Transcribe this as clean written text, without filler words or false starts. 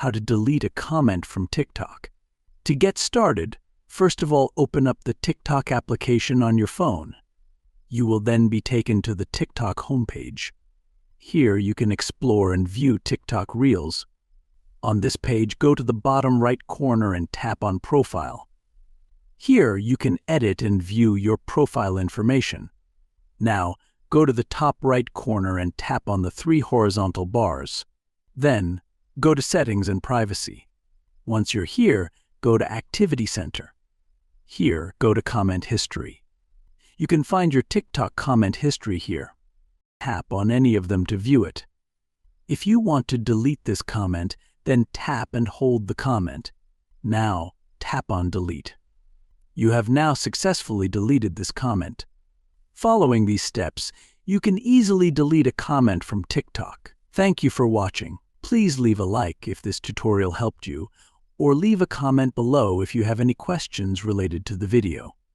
how to delete a comment from TikTok. To get started, first of all, open up the TikTok application on your phone. You will then be taken to the TikTok homepage. Here you can explore and view TikTok Reels. On this page, go to the bottom right corner and tap on Profile. Here you can edit and view your profile information. Now, go to the top right corner and tap on the 3 horizontal bars. Then, go to Settings and Privacy. Once you're here, go to Activity Center. Here, go to Comment History. You can find your TikTok comment history here. Tap on any of them to view it. If you want to delete this comment, then tap and hold the comment. Now, tap on Delete. You have now successfully deleted this comment. Following these steps, you can easily delete a comment from TikTok. Thank you for watching. Please leave a like if this tutorial helped you, or leave a comment below if you have any questions related to the video.